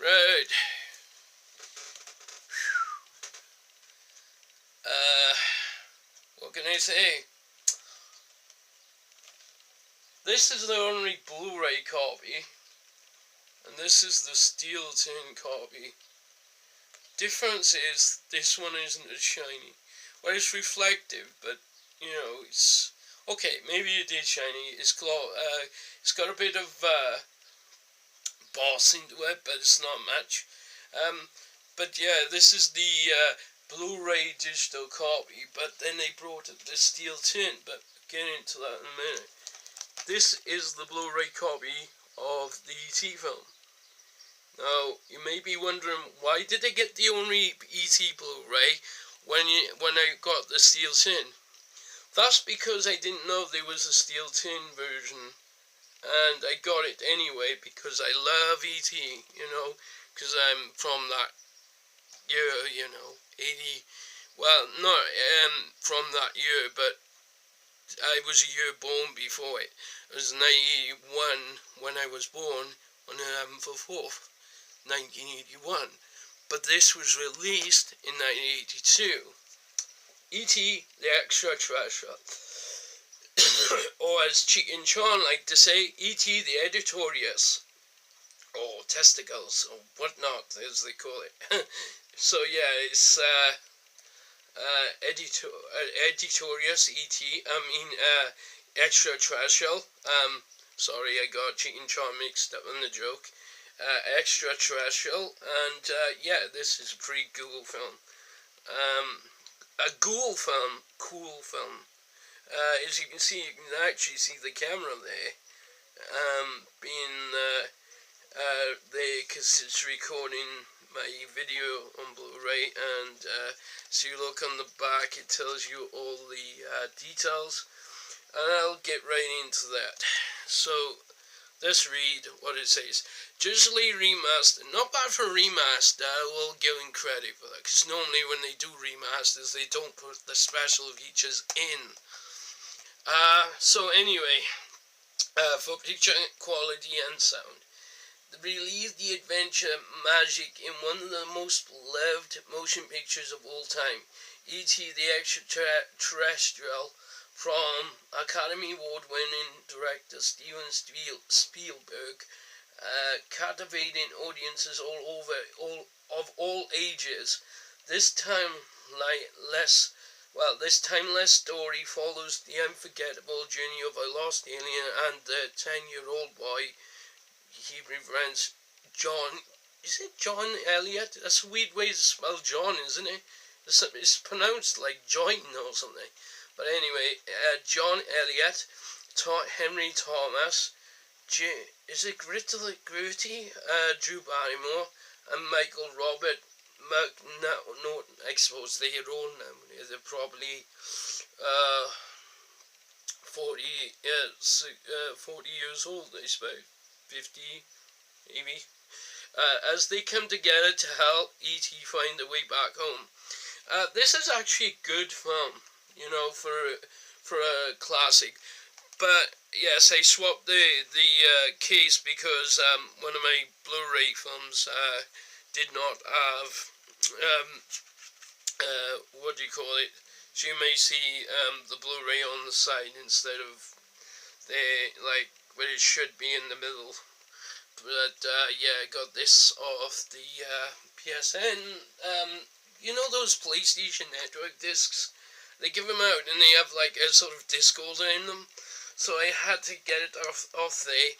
Right. What can I say? This is the only Blu-ray copy, and this is the steel tin copy. Difference is this one isn't as shiny. Well, it's reflective, but you know, it's okay. Maybe it is shiny. It's got a bit of boss into it, but it's not much. But yeah, this is the Blu-ray digital copy, but then they brought it the steel tin. But I'll get into that in a minute. This is the Blu-ray copy of the E.T. film. Now, you may be wondering, why did I get the only E.T. Blu-ray when I got the steel tin? That's because I didn't know there was a steel tin version, and I got it anyway because I love E.T., you know, because I'm from that year, you know, 80, well, not from that year, but I was a year born before it. It was 1981 when I was born on the 11th of 4th, 1981. But this was released in 1982. E.T. the Extraterrestrial. Or as Cheek and Sean like to say, E.T. the Editorius. Or testicles, or whatnot, as they call it. So yeah, it's Editorius, E.T., Extraterrestrial. Sorry, I got Cheek and Sean mixed up in the joke. Extraterrestrial, and yeah, this is a pretty cool film. A cool film. As you can see, you can actually see the camera there, being there because it's recording my video on Blu-ray, and so you look on the back, it tells you all the details, and I'll get right into that. So let's read what it says. Digitally remastered. Not bad for remaster. I will give them credit for that, because normally when they do remasters, they don't put the special features in. So anyway, for picture quality and sound, relive the adventure magic in one of the most beloved motion pictures of all time, E.T. the Extraterrestrial, from Academy Award-winning director Steven Spielberg, captivating audiences of all ages. This timeless story follows the unforgettable journey of a lost alien and the 10-year-old boy he befriends, John. Is it John Elliot? That's a weird way to spell John, isn't it? It's pronounced like Joyton or something. But anyway, John Elliot, Henry Thomas, is it Gritty, Drew Barrymore, and Michael Robert no, I suppose they're all now. They're probably 40 years old, I suppose. 50, maybe. As they come together to help E.T. find the way back home. This is actually a good film, you know, for a classic. But yes, I swapped the case because one of my Blu-ray films did not have what do you call it? So you may see the Blu-ray on the side instead of like where it should be in the middle. But yeah, I got this off the PSN. You know those PlayStation Network discs? They give them out and they have like a sort of disc holder in them. So I had to get it off there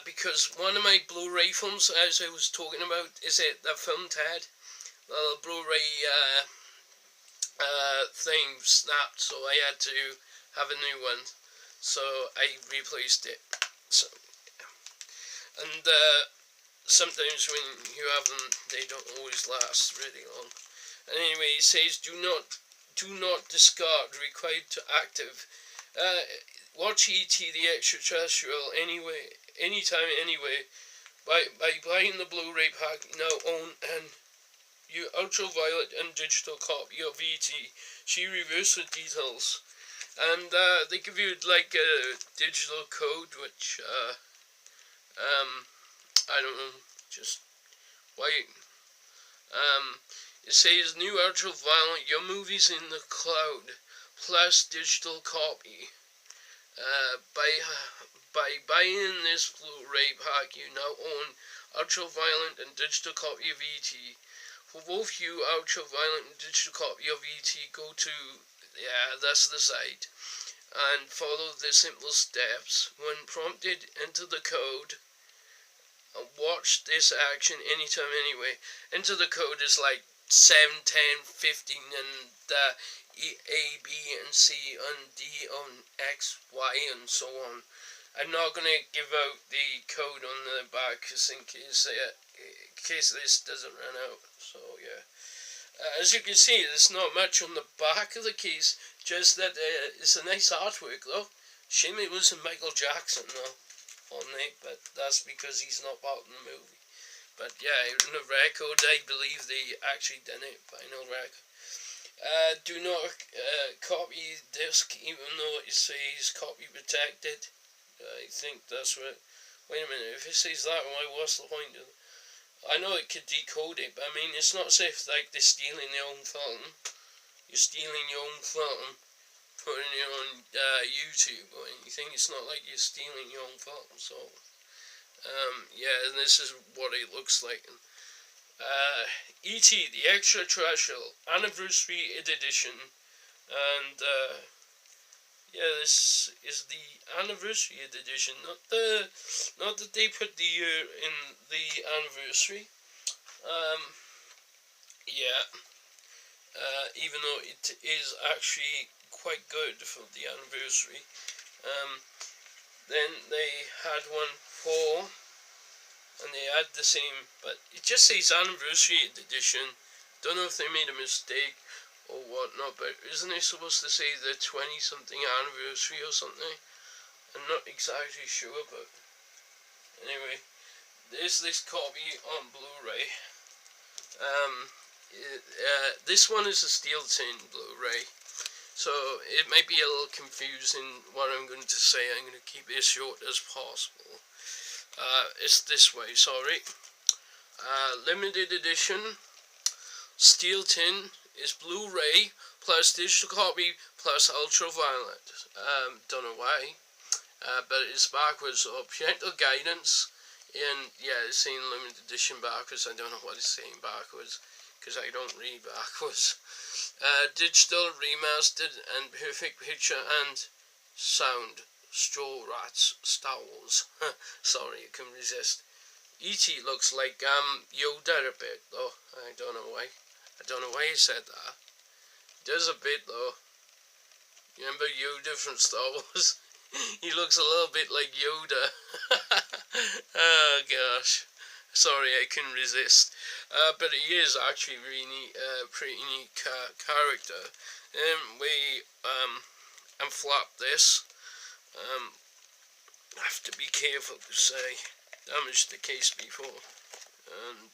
because one of my Blu-ray films, as I was talking about, is it the film Ted? The Blu-ray thing snapped, so I had to have a new one. So I replaced it. So, and sometimes when you have them, they don't always last really long. And anyway, it says do not discard, required to active. Watch E.T. the Extraterrestrial anytime, anyway, by buying the Blu-ray pack you now own and your ultraviolet and digital copy of E.T. See reverse the details. And they give you like a digital code, which I don't know, just White. It says new ultra violent. Your movie's in the cloud, plus digital copy. By buying this Blu-ray pack, you now own ultra-violent and digital copy of E.T. For both you, ultra-violent and digital copy of E.T., go to, that's the site, and follow the simple steps. When prompted, enter the code, and watch this action anytime, anyway. Enter the code is like 7, 10, 15, and A, B, and C, and D, and X, Y, and so on. I'm not going to give out the code on the back, just in case this doesn't run out. So, yeah. As you can see, there's not much on the back of the case, just that it's a nice artwork, though. Shame it wasn't Michael Jackson, though, on it, but that's because he's not part of the movie. But, yeah, in the record, I believe they actually done it, vinyl record. Do not copy disc, even though it says copy protected. I think that's what. Wait a minute, if it says that, what's the point of it? I know it could decode it, but I mean, it's not safe like they're stealing their own film. You're stealing your own film, putting it on YouTube or anything. It's not like you're stealing your own film, so. Yeah, and this is what it looks like. E.T. the Extraterrestrial Anniversary Edition, and yeah, this is the anniversary edition, not that they put the year in the anniversary. Yeah, even though it is actually quite good for the anniversary. Then they had one for, and they had the same, but it just says anniversary edition. Don't know if they made a mistake or whatnot, but isn't it supposed to say the 20-something anniversary or something? I'm not exactly sure, but anyway, there's this copy on Blu-ray. This one is a steel tin Blu-ray, so it might be a little confusing what I'm going to say. I'm going to keep it as short as possible. It's this way, sorry. Limited edition, steel tin, is Blu-ray plus digital copy plus ultraviolet. Don't know why, but it's backwards. Gentle guidance, and yeah, it's saying limited edition backwards. I don't know what it's saying backwards because I don't read backwards. Digital remastered and perfect picture and sound. Straw Rats Star Wars. Sorry, I couldn't resist. E.T. looks like Yoda a bit though. I don't know why. I don't know why he said that. He does a bit though. You remember Yoda from Star Wars? He looks a little bit like Yoda. Oh gosh. Sorry, I couldn't resist. But he is actually really pretty neat character. We unflap this. Have to be careful to say. Damaged the case before. And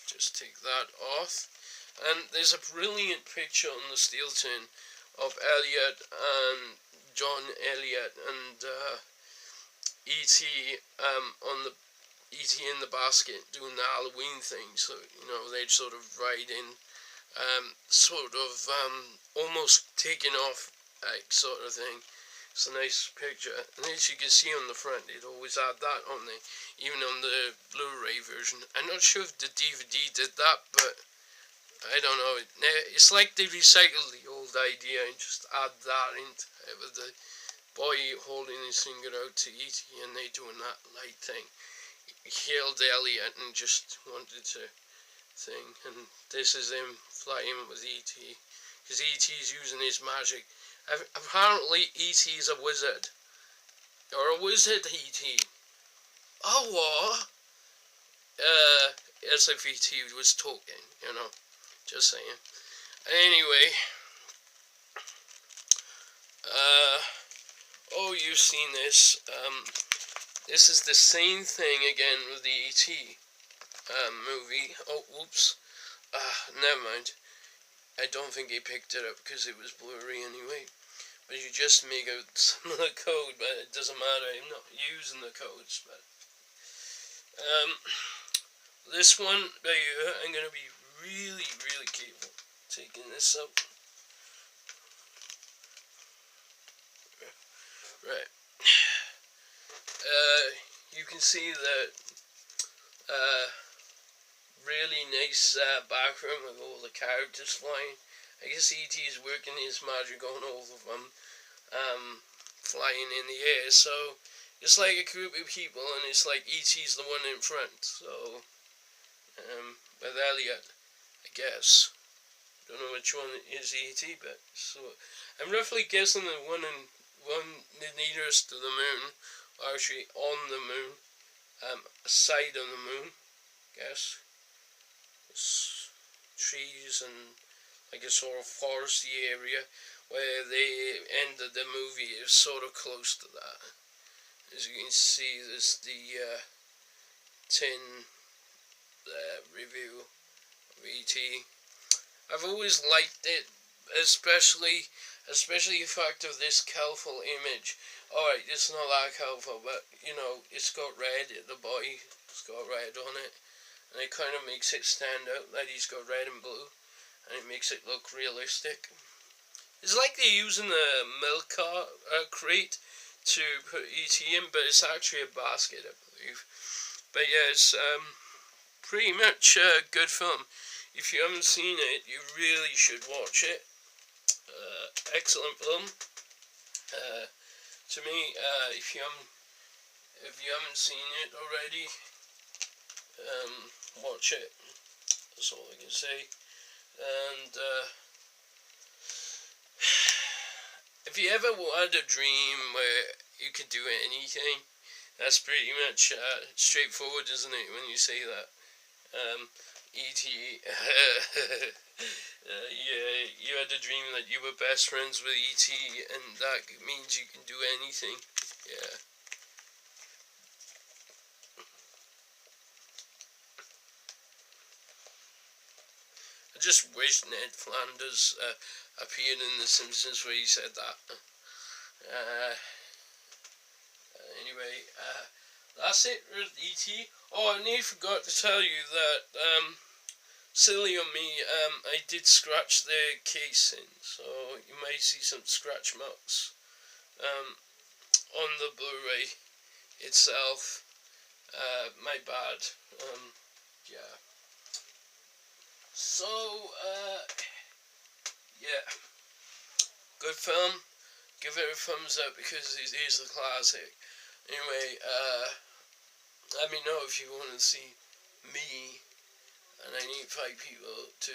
just take that off, and there's a brilliant picture on the steel tin of Elliot and John Elliot and E.T. On the E.T. in the basket doing the Halloween thing. So you know they'd sort of ride in, almost taking off, like sort of thing. It's a nice picture, and as you can see on the front, it always had that on there, even on the Blu-ray version. I'm not sure if the DVD did that, but I don't know. It's like they recycled the old idea and just add that into it, with the boy holding his finger out to E.T. and they doing that light thing. He hailed Elliot and just wanted to thing, and this is him flying with E.T. because E.T.'s using his magic. Apparently, E.T. is a wizard. Or a wizard, E.T. Oh, what? As if E.T. was talking, you know. Just saying. Anyway. Oh, you've seen this. This is the same thing again with the E.T. Movie. Oh, whoops. Never mind. I don't think he picked it up because it was blurry anyway. But you just make out some of the code, but it doesn't matter. I'm not using the codes, but This one right here, I'm going to be really, really careful taking this out. Right. You can see that really nice background with all the characters flying. I guess E.T. is working his magic on all of them, flying in the air. So it's like a group of people, and it's like E.T.'s the one in front. So with Elliot, I guess. Don't know which one is E.T., but so I'm roughly guessing the one the nearest to the moon, actually on the moon, side of the moon. Guess it's trees and like a sort of foresty area where the end of the movie is sort of close to that. As you can see, there's the tin review of E.T. I've always liked it, especially the fact of this colourful image. Alright, it's not that colourful, but you know, it's got red at the body, it's got red on it, and it kind of makes it stand out that he's got red and blue, and it makes it look realistic. It's like they're using a milk crate to put E.T. in, but it's actually a basket, I believe. But yeah, it's pretty much a good film. If you haven't seen it, you really should watch it. Excellent film. To me, if you haven't seen it already, watch it. That's all I can say. And if you ever had a dream where you could do anything, that's pretty much straightforward, isn't it, when you say that? E.T. Yeah, you had a dream that you were best friends with E.T., and that means you can do anything. Yeah. I just wish Ned Flanders appeared in The Simpsons where he said that. Anyway, that's it with E.T. Oh, I nearly forgot to tell you that, silly on me, I did scratch the casing, so you may see some scratch marks on the Blu-ray itself. My bad. Yeah. So, yeah. Good film. Give it a thumbs up because it is a classic. Anyway, let me know if you want to see me, and I need 5 people to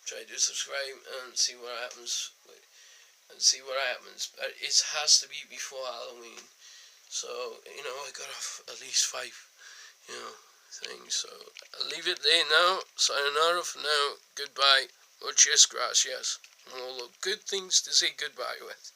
try to subscribe and see what happens. But it has to be before Halloween. So, you know, I got off at least 5, things. So, I'll leave it there now. Sayonara for now. Goodbye. Muchas gracias. All the good things to say goodbye with.